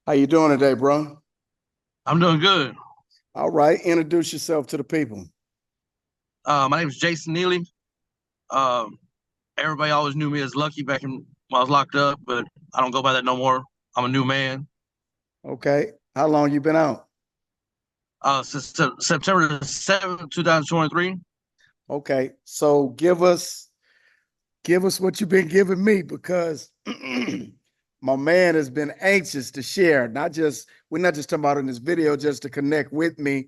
How you doing today, bro? I'm doing good. All right, introduce yourself to the people. My name is Jason Neely. Um, Everybody always knew me as Lucky back when I was locked up, but I don't go by that no more. I'm a new man. Okay, how long you been out? Since September the 7th, 2023. Okay, so give us what you've been giving me because my man has been anxious to share. Not just we're not just talking about in this video, just to connect with me,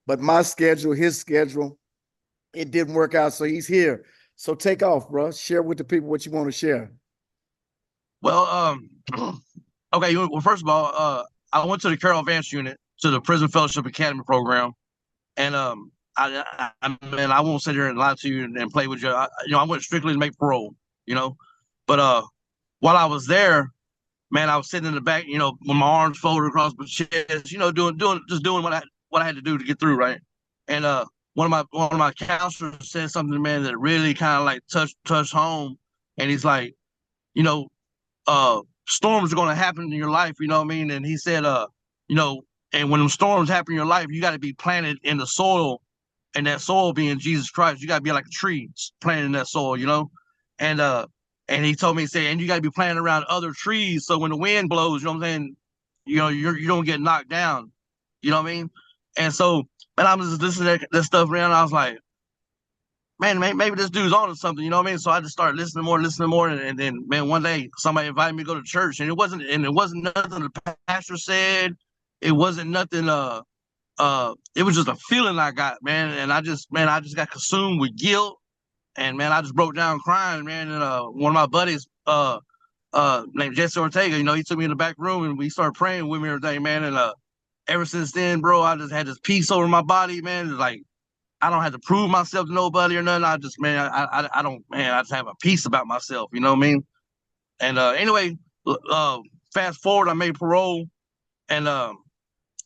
but my schedule, his schedule, it didn't work out, so he's here. So take off, bro. Share with the people what you want to share. Well, okay. Well, first of all, I went to the Carroll Advance Unit to the Prison Fellowship Academy program, and man, I won't sit here and lie to you and play with you. I went strictly to make parole. You know, but while I was there, man, I was sitting in the back, with my arms folded across my chest, doing what I had to do to get through, right? And one of my counselors said something, man, that really kind of like touched home. And he's like, you know, storms are going to happen in your life, you know what I mean? And he said, you know, and when them storms happen in your life, you got to be planted in the soil, and that soil being Jesus Christ. You got to be like a tree planted in that soil, and he told me, he said, and you got to be planted around other trees, so when the wind blows, you know what I'm saying, you don't get knocked down, you know what I mean? And so, man, I'm just listening to that stuff around. I was like, man, maybe this dude's on to something, you know what I mean? So I just started listening more, and then, man, one day somebody invited me to go to church, and it wasn't nothing the pastor said. It wasn't nothing. It was just a feeling I got, man, and I just got consumed with guilt, and man, I just broke down crying, man. And one of my buddies, named Jesse Ortega, he took me in the back room and we started praying with me every day, man. And ever since then, bro, I just had this peace over my body, man. It's like I don't have to prove myself to nobody or nothing. I just, man, I don't, man, I just have a peace about myself. You know what I mean? And anyway, uh, fast forward, I made parole, and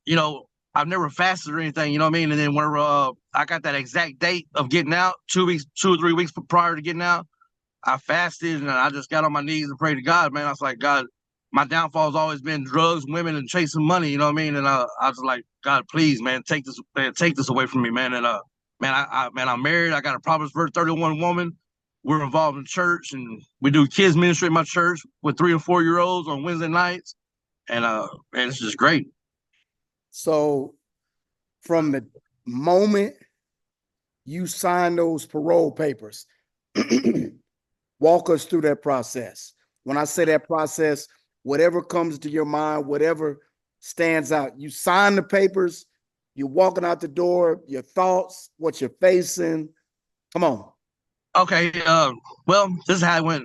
you know, I've never fasted or anything. You know what I mean? And then whenever I got that exact date of getting out, 2 weeks, 2 or 3 weeks prior to getting out, I fasted and I just got on my knees and prayed to God, man. I was like, God, my downfall has always been drugs, women, and chasing money. You know what I mean? And I was like, God, please, man, take this away from me, man. And man, I'm married. I got a Proverbs verse 31 woman. We're involved in church, and we do kids ministry at my church with 3 and 4 year olds on Wednesday nights. And man, it's just great. So from the moment you sign those parole papers, walk us through that process. When I say that process, whatever comes to your mind, whatever stands out, you sign the papers, you're walking out the door, your thoughts, what you're facing. Come on. Okay, well, this is how it went.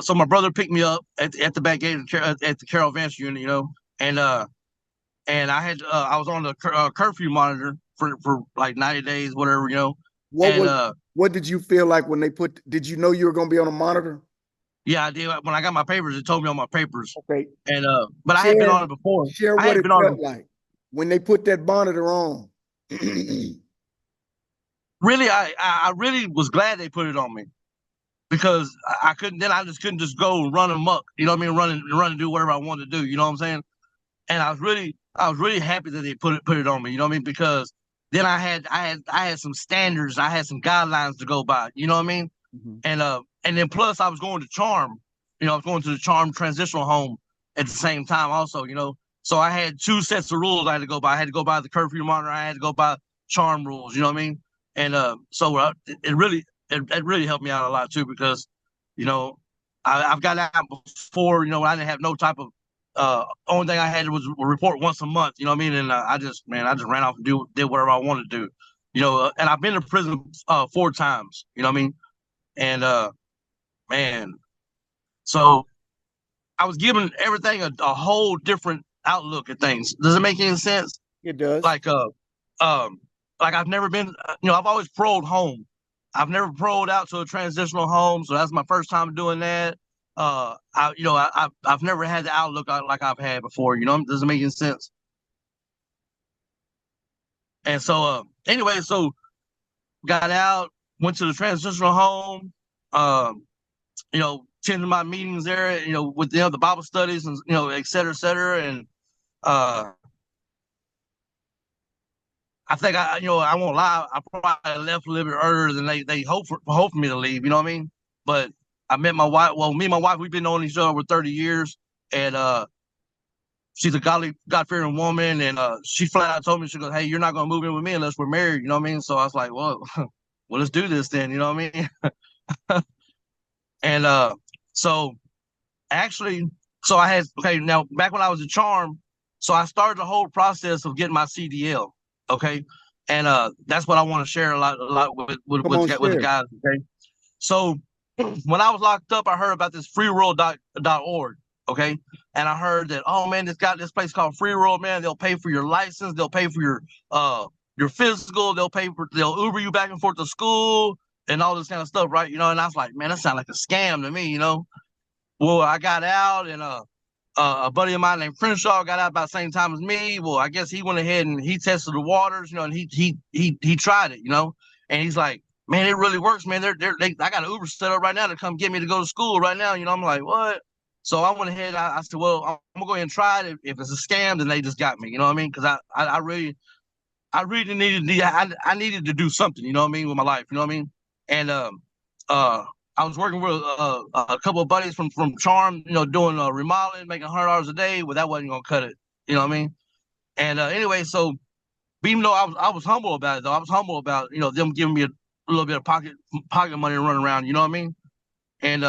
So my brother picked me up at the back gate at the Carroll Vance unit, and I was on the curfew monitor for like 90 days, whatever, What and was what did you feel like when they put, did you know you were going to be on a monitor? yeah, I did. When I got my papers, it told me on my papers, Okay. and but I had been Share on it before. share I what had it been on felt it. like when they put that monitor on. Really, I really was glad they put it on me because I couldn't. Then I just couldn't just go and run amok. You know what I mean? Run and do whatever I wanted to do. You know what I'm saying? And I was really happy that they put it on me. You know what I mean? Because then I had some standards, I had some guidelines to go by. You know what I mean? Mhm. And then plus I was going to Charm. I was going to the Charm transitional home at the same time also. So I had two sets of rules I had to go by. I had to go by the curfew monitor. I had to go by Charm rules. You know what I mean? And so it really helped me out a lot too because you know I've got out before. I didn't have no type of only thing I had was a report once a month. You know what I mean? And I just ran off and did whatever I wanted to do. And I've been to prison 4 times. You know what I mean? And man, so I was given everything a whole different outlook at things. Does it make any sense? It does. Like um like I've never been. I've always paroled home. I've never paroled out to a transitional home, so that's my first time doing that. I've never had the outlook like I've had before. Does it make any sense? And so anyway, so got out, went to the transitional home. Um, attended my meetings there, with the Bible studies and et cetera, et cetera. And uh, I think I won't lie. I probably left a little bit earlier than they hope for me to leave. You know what I mean? But I met my wife. Well, me and my wife, we've been knowing each other over 30 years, and she's a God fearing woman, and she flat out told me, she goes, "Hey, you're not gonna move in with me unless we're married." You know what I mean? So I was like, "Well, well, let's do this then." You know what I mean? And so actually, so I had okay now back when I was a charm, so I started the whole process of getting my CDL. Okay, and that's what I want to share a lot Come on, with the share. guys. Okay, so when I was locked up, I heard about this freeworld.org. Okay, and I heard that, oh man, this place called Free World, man. They'll pay for your license, they'll pay for your physical, they'll Uber you back and forth to school and all this kind of stuff, right? And I was like, man, that sounds like a scam to me. Well, I got out, and a buddy of mine named Crenshaw got out about the same time as me. Well, I guess he went ahead and he tested the waters, and he tried it, and he's like, man, it really works, man. I got an Uber set up right now to come get me to go to school right now. I'm like, what? So I went ahead. I said, well, I'm gonna go ahead and try it. If it's a scam, then they just got me. You know what I mean? Because I really I needed to do something, you know what I mean, with my life, you know what I mean? And uh I was working with a couple of buddies from Charm, doing remodeling, making $100 a day, but that wasn't gonna cut it, you know what I mean? And anyway, so even though I was humble about it, though I was humble about them giving me a little bit of pocket money to run around, you know what I mean? And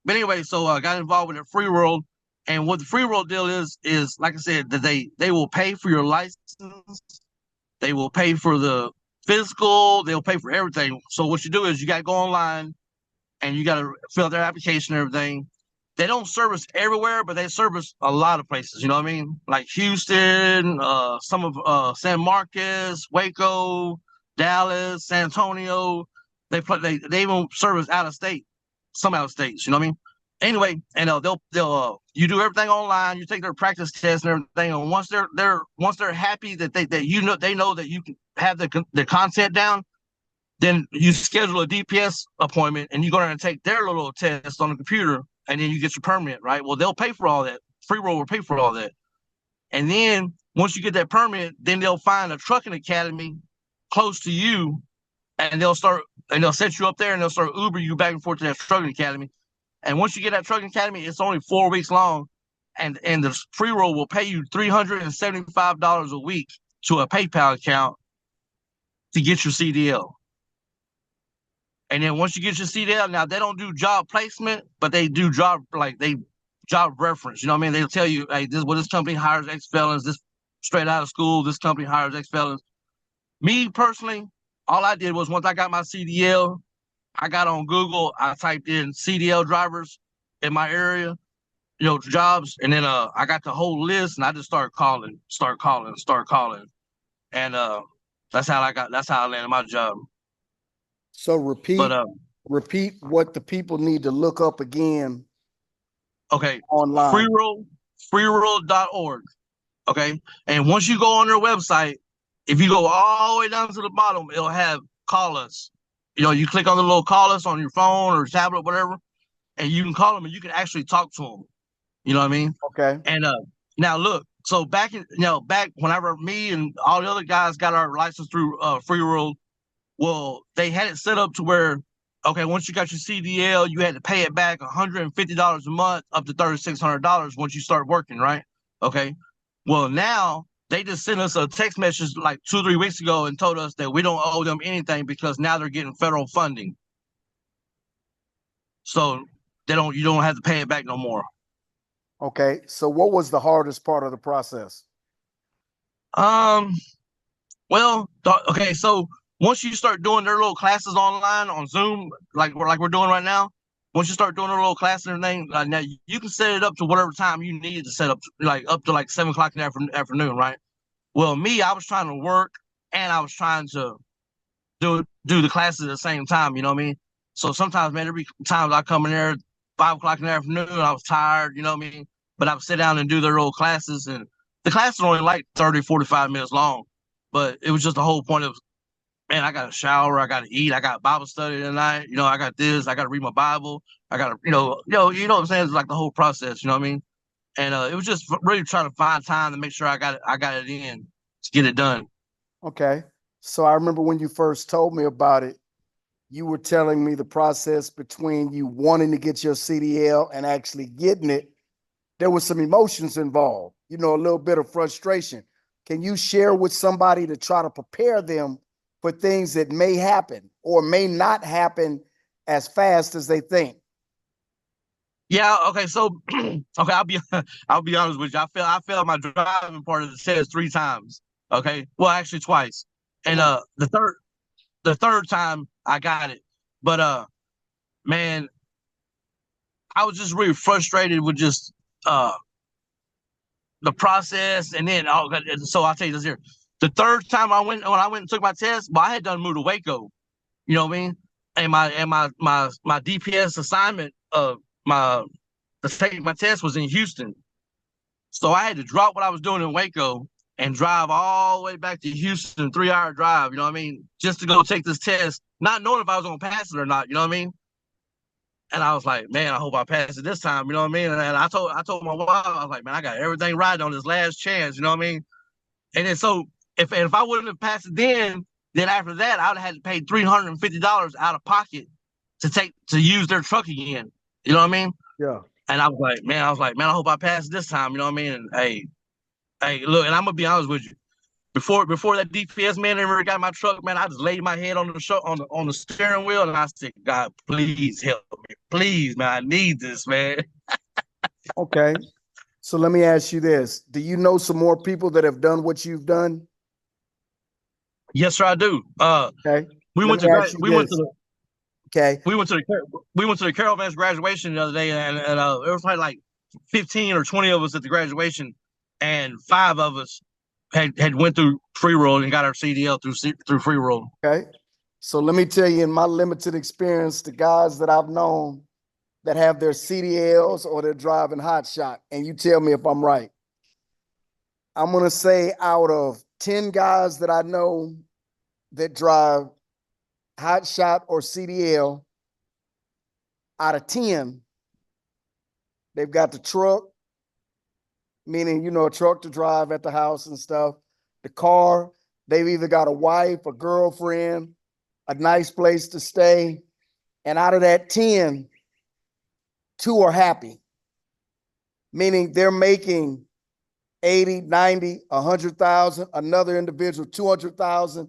but anyway, so I got involved with the Free World, and what the Free World deal is like I said, that they will pay for your license, they will pay for the physical. They'll pay for everything. So what you do is you got to go online and you got to fill out their application and everything. They don't service everywhere, but they service a lot of places. You know what I mean? Like Houston, some of San Marcos, Waco, Dallas, San Antonio. They even service out of state, some out of states. You know what I mean? Anyway, and they'll you do everything online. You take their practice tests and everything, and once they're happy that they know that you can have the content down, then you schedule a DPS appointment and you go there and take their little test on the computer, and then you get your permit, right? Well, they'll pay for all that. Free Roll will pay for all that. And then once you get that permit, then they'll find a trucking academy close to you, and they'll set you up there, and they'll start Uber you back and forth to that trucking academy. And once you get that trucking academy, it's only 4 weeks long, and the Free Roll will pay you $375 a week to a PayPal account to get your CDL. And then once you get your CDL, now they don't do job placement, but they do job reference. You know what I mean? They'll tell you, hey, this company hires ex felons. This straight out of school, this company hires ex felons. Me personally, all I did was, once I got my CDL, I got on Google, I typed in CDL drivers in my area, jobs, and then I got the whole list, and I just started calling, and that's how I landed my job. So But repeat what the people need to look up again okay, online. freeworld.org. Okay, and once you go on their website, if you go all the way down to the bottom, it'll have call us. You click on the little call us on your phone or tablet, whatever, and you can call them and you can actually talk to them. You know what I mean? Okay. And now look, so back whenever me and all the other guys got our license through Free World, well, they had it set up to where, okay, once you got your CDL, you had to pay it back $150 a month, up to $3,600 once you start working, right? Okay. Well, now they just sent us a text message like 2 or 3 weeks ago and told us that we don't owe them anything because now they're getting federal funding. So you don't have to pay it back no more. Okay. So what was the hardest part of the process? Well, okay, so once you start doing their little classes online on Zoom, like we're doing right now, once you start doing their little class and everything, now you can set it up to whatever time you need to set up, like up to like 7 o'clock in the afternoon, right? Well, me, I was trying to work and I was trying to do the classes at the same time. You know what I mean? So sometimes, man, every time I come in there 5 o'clock in the afternoon, I was tired. You know what I mean? But I would sit down and do their little classes, and the classes are only like 30, 45 minutes long. But it was just the whole point of, man, I got to shower, I got to eat, I got Bible study tonight. I got this, I got to read my Bible, I got to, you know what I'm saying? It's like the whole process. You know what I mean? and it was just really trying to find time to make sure I got it in to get it done. Okay. So I remember when you first told me about it, you were telling me the process between you wanting to get your CDL and actually getting it. There was some emotions involved, you know, a little bit of frustration. Can you share with somebody to try to prepare them for things that may happen or may not happen as fast as they think? Yeah, okay, so okay, I'll be honest with you. I failed my driving part of the test 3 times. Okay, well, actually twice, Come and on. the third time I got it, but man, I was just really frustrated with just uh the process, and then so I'll tell you this here. The third time when I went and took my test, well, I had done moved to Waco. You know what I mean? And my DPS assignment my to take my test was in Houston. So I had to drop what I was doing in Waco and drive all the way back to Houston, 3 hour drive, you know what I mean? Just to go take this test, not knowing if I was gonna pass it or not, you know what I mean? And I was like, man, I hope I pass it this time, you know what I mean? And I told my wife, I was like, man, I got everything right on this last chance, you know what I mean? And then so if I wouldn't have passed it then after that I would have had to pay $350 out of pocket to use their truck again. You know what I mean? Yeah. And I was like, man, I hope I pass it this time. You know what I mean? And hey, look, and I'm gonna be honest with you. Before that DPS man ever got my truck, man, I just laid my head on the on the steering wheel and I said, God, please help me, please, man, I need this, man. Okay. So let me ask you this. Do you know some more people that have done what you've done? Yes, sir, I do. Okay. We Let went me to ask you we went to this. the Okay. we went to the Carol Vance graduation the other day, and there was probably like 15 or 20 of us at the graduation, and 5 of us had went through free roll and got our CDL through free roll. Okay. So let me tell you, in my limited experience, the guys that I've known that have their CDLs or they're driving hot shot, and you tell me if I'm right. I'm going to say out of 10 guys that I know that drive hot shot or CDL, out of 10, they've got the truck, meaning, you know, a truck to drive at the house and stuff. The car, they've either got a wife, a girlfriend, a nice place to stay. And out of that 10, 2 are happy, meaning they're making 80, 90, 100,000, another individual 200,000,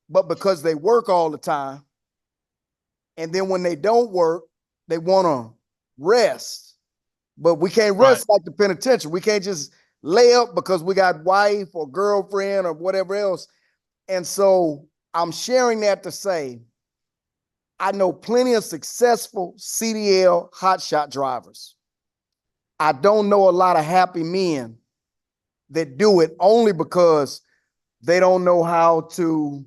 but because they work all the time, and then when they don't work, they want to rest. But we can't Right. rest like the penitentiary. We can't just lay up because we got wife or girlfriend or whatever else. And so I'm sharing that to say I know plenty of successful CDL hotshot drivers. I don't know a lot of happy men that do it only because they don't know how to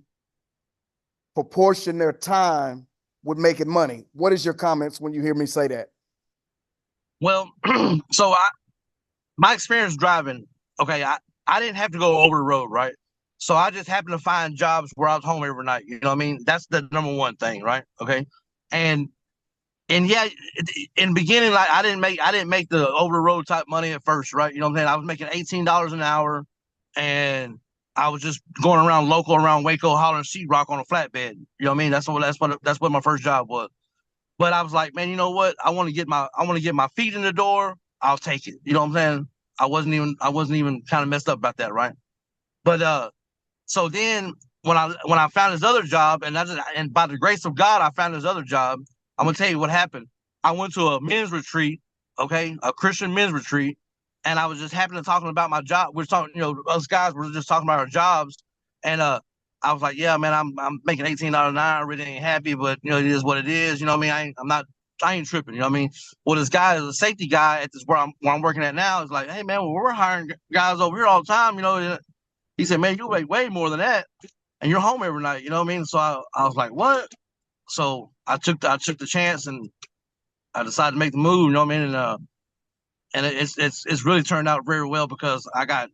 proportion their time with making money. What is your comments when you hear me say that? Well, so my experience driving, okay, I didn't have to go over the road, right? So I just happened to find jobs where I was home every night. You know what I mean? That's the number one thing, right? Okay. And yeah, in the beginning, like I didn't make the over the road type money at first, right? You know what I'm saying? I was making $18 an hour, and I was just going around local around Waco hollering sheetrock on a flatbed. You know what I mean? That's what my first job was. But I was like, man, you know what? I want to get my feet in the door. I'll take it. You know what I'm saying? I wasn't even kind of messed up about that, right? But so then when I found this other job, and by the grace of God, I found this other job. I'm gonna tell you what happened. I went to a men's retreat, okay, a Christian men's retreat, and I was just happening to talking about my job. We're talking, you know, us guys were just talking about our jobs, and I was like, yeah, man, I'm making $18 an hour. I really ain't happy, but you know, it is what it is. You know what I mean? I ain't tripping. You know what I mean? Well, this guy is a safety guy at this where I'm working at now. Is like, hey man, well, we're hiring guys over here all the time. You know, he said, man, you make way more than that, and you're home every night. You know what I mean? So I was like, what? So I took the chance and I decided to make the move. You know what I mean? And it's really turned out very well because I got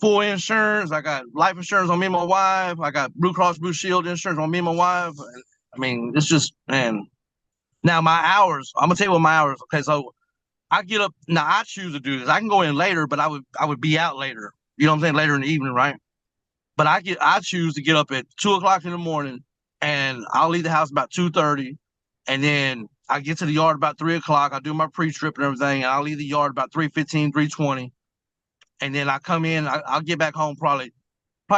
full insurance. I got life insurance on me and my wife. I got Blue Cross Blue Shield insurance on me and my wife. I mean, it's just, man. Now my hours. I'm gonna tell you what my hours. Okay, so I get up now. I choose to do this. I can go in later, but I would be out later. You know what I'm saying? Later in the evening, right? But I choose to get up at 2 o'clock in the morning, and I'll leave the house about 2:30, and then I get to the yard about 3 o'clock. I do my pre-trip and everything, and I'll leave the yard about 3:15, 3:20, and then I come in. I'll get back home probably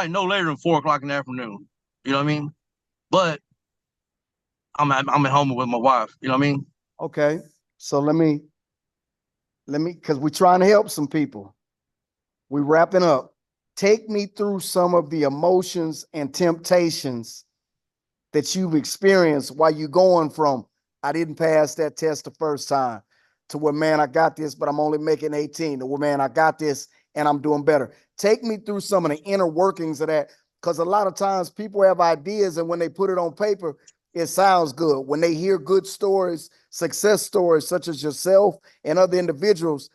no later than 4 o'clock in the afternoon. You know what I mean? But I'm at home with my wife. You know what I mean? Okay. So because we're trying to help some people. We're wrapping up. Take me through some of the emotions and temptations that you've experienced while you're going from, I didn't pass that test the first time, to where, man, I got this, but I'm only making 18, to where, man, I got this and I'm doing better. Take me through some of the inner workings of that, because a lot of times people have ideas, and when they put it on paper, it sounds good. When they hear good stories, success stories, such as yourself and other individuals,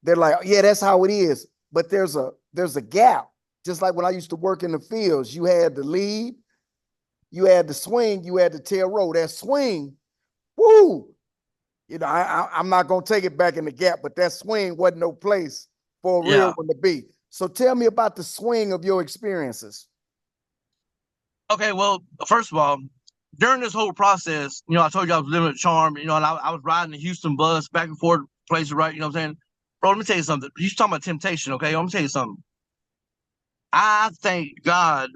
they're like, yeah, that's how it is. But there's a gap. Just like when I used to work in the fields, you had the lead, you had the swing, you had the tail row. That swing, woo! I'm not gonna take it back in the gap, but that swing wasn't no place for a real Yeah. one to be. So tell me about the swing of your experiences. Okay. Well, first of all, during this whole process, I told you I was living at Charm, and I was riding the Houston bus back and forth places, right? You know what I'm saying? Bro, let me tell you something. You talking about temptation, okay? I'm gonna tell you something. I thank God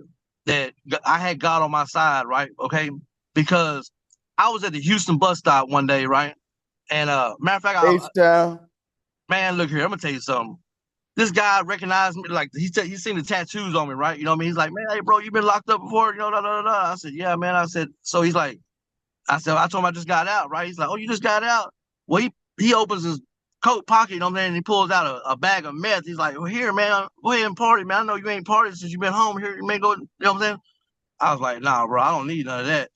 that I had God on my side, right? Okay, because I was at the Houston bus stop one day, right? And matter of fact, H-Town. man, look here, I'm gonna tell you something. This guy recognized me, like he seen the tattoos on me, right? You know what I mean? He's like, man, hey, bro, you been locked up before? Da, da, da, da. I said, yeah, man. I said, so he's like, I told him I just got out, right? He's like, oh, you just got out? Well, he opens his coat pocket, you know what I mean? And he pulls out a bag of meth. He's like, well, here, man, go ahead and party, man. I know you ain't partied since you've been home. Here, you may go, you know what I'm saying? I was like, nah, bro, I don't need none of that,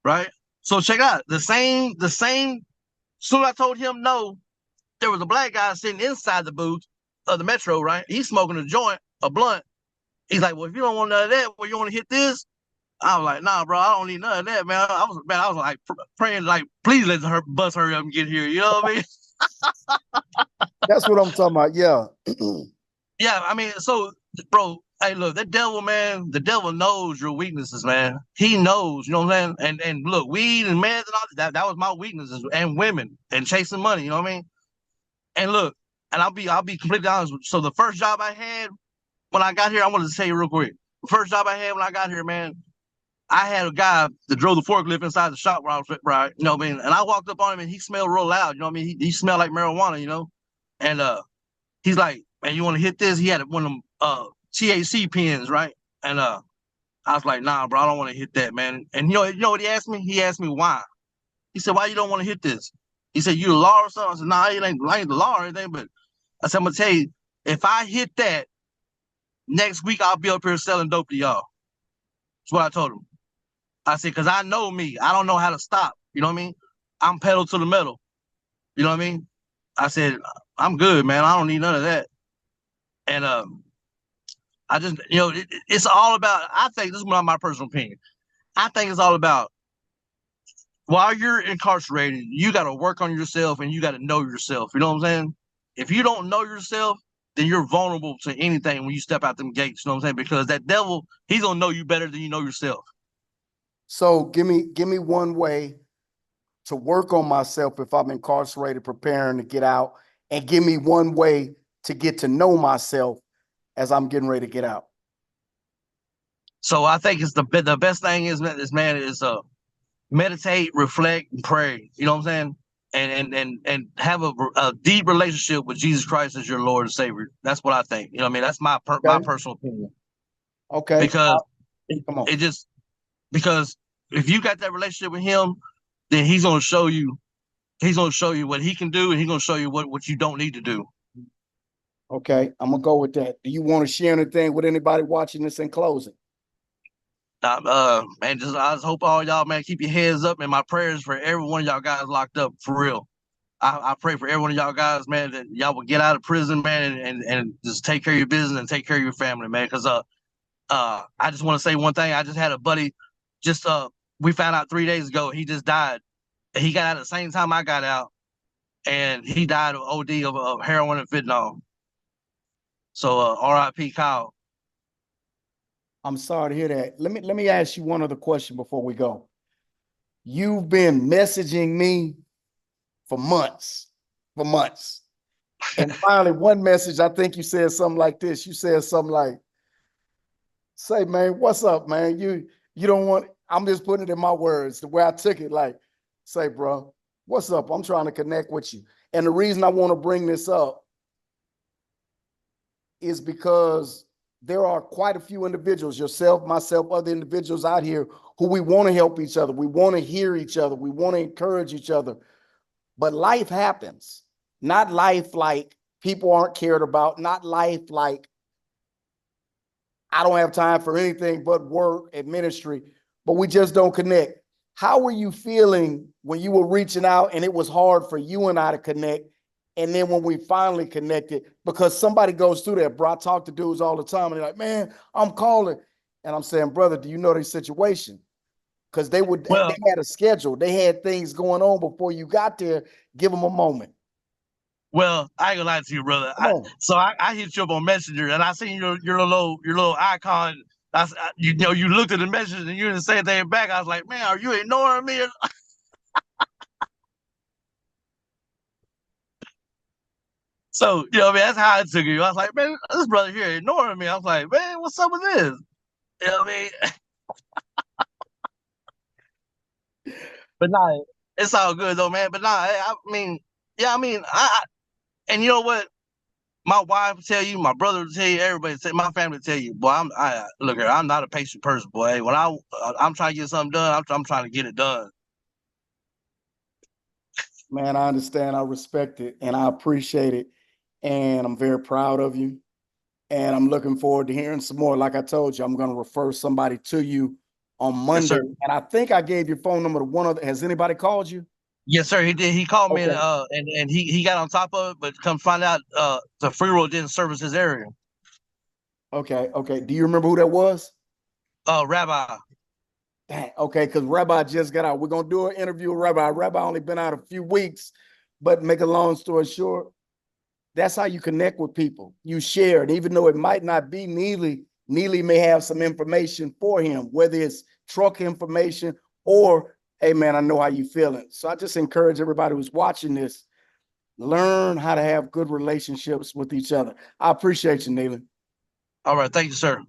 right? So check out the same. Soon as I told him no, there was a black guy sitting inside the booth of the Metro, right? He's smoking a joint, a blunt. He's like, well, if you don't want none of that, well, you want to hit this? I was like, nah, bro, I don't need none of that, man. I was like praying, like, please let her bus hurry up and get here. You know what I mean? That's what I'm talking about. Yeah. Yeah, I mean, so, bro, hey, look, that devil, man, the devil knows your weaknesses, man. He knows, you know what I'm saying? And look, weed and meds and all that was my weaknesses, and women and chasing money, you know what I mean? And look, and I'll be completely honest with you. So the first job I had when I got here, I wanted to say real quick. The first job I had when I got here, man, I had a guy that drove the forklift inside the shop where I was, right? You know what I mean? And I walked up on him and he smelled real loud, you know what I mean? He smelled like marijuana, you know? And he's like, man, you want to hit this? He had one of them THC pens, right? And I was like, nah, bro, I don't want to hit that, man. And you know what he asked me? He asked me why. He said, why you don't want to hit this? He said, you the law or something? I said, nah, I ain't the law or anything, but I said, I'm gonna tell you, if I hit that next week, I'll be up here selling dope to y'all. That's what I told him. I said, because I know me. I don't know how to stop. You know what I mean? I'm pedal to the metal. You know what I mean? I said, I'm good, man. I don't need none of that. And I just, it's all about, I think this is my personal opinion. I think it's all about while you're incarcerated, you got to work on yourself and you got to know yourself. You know what I'm saying? If you don't know yourself, then you're vulnerable to anything when you step out them gates. You know what I'm saying? Because that devil, he's going to know you better than you know yourself. So give me one way to work on myself if I'm incarcerated, preparing to get out, and give me one way to get to know myself as I'm getting ready to get out. So I think it's the best thing is meditate, reflect, and pray. You know what I'm saying? And have a deep relationship with Jesus Christ as your Lord and Savior. That's what I think. You know what I mean? That's my Okay. personal opinion. Okay. Because it, Come on. it just because if you got that relationship with him, then he's gonna show you what he can do, and he's gonna show you what you don't need to do. Okay. I'm gonna go with that. Do you want to share anything with anybody watching this in closing? Man, I just hope all y'all, man, keep your heads up, and my prayers for every one of y'all guys locked up for real. I pray for every one of y'all guys, man, that y'all will get out of prison, man, and just take care of your business and take care of your family, man. Because I just want to say one thing. I just had a buddy, just we found out 3 days ago he just died. He got out at the same time I got out, and he died of OD of heroin and fentanyl. So R.I.P. Kyle. I'm sorry to hear that. Let me ask you one other question before we go. You've been messaging me for months, for months. And finally, one message, I think you said something like this. You said something like, say, man, what's up, man? You don't want, I'm just putting it in my words, the way I took it, like, say, bro, what's up? I'm trying to connect with you. And the reason I want to bring this up is because there are quite a few individuals, yourself, myself, other individuals out here who we want to help each other. We want to hear each other. We want to encourage each other. But life happens. Not life like people aren't cared about, not life like I don't have time for anything but work and ministry, but we just don't connect. How were you feeling when you were reaching out and it was hard for you and I to connect? And then when we finally connected, because somebody goes through that, bro. I talk to dudes all the time and they're like, man, I'm calling. And I'm saying, brother, do you know their situation? Because they Well, had a schedule. They had things going on before you got there. Give them a moment. well, I ain't gonna lie to you, brother. Come on. I hit you up on Messenger and I seen your little icon. You know, you looked at the message and you didn't say anything back. I was like, man, are you ignoring me? So, you know, what I mean, that's how I took it. I was like, man, this brother here ignoring me. I was like, man, what's up with this? You know what I mean? But nah, it's all good though, man. But nah, I mean, yeah, I mean, and you know what? My wife will tell you, my brother will tell you, everybody tell my family will tell you, boy, I look here, I'm not a patient person, boy. Hey, when I'm trying to get something done, I'm trying to get it done. Man, I understand. I respect it and I appreciate it. And I'm very proud of you. And I'm looking forward to hearing some more. Like I told you, I'm going to refer somebody to you on Yes, Monday. sir. And I think I gave your phone number to one of the, has anybody called you? Yes, sir. He did. He called me Okay. and he got on top of it, but come find out the free roll didn't service his area. Okay. Okay. Do you remember who that was? Rabbi. Dang, okay, because Rabbi just got out. We're gonna do an interview with Rabbi. Rabbi only been out a few weeks, but make a long story short, that's how you connect with people. You share it, even though it might not be Neely. Neely may have some information for him, whether it's truck information or, hey man, I know how you feeling. So I just encourage everybody who's watching this, learn how to have good relationships with each other. I appreciate you, Neely. All right, thank you, sir.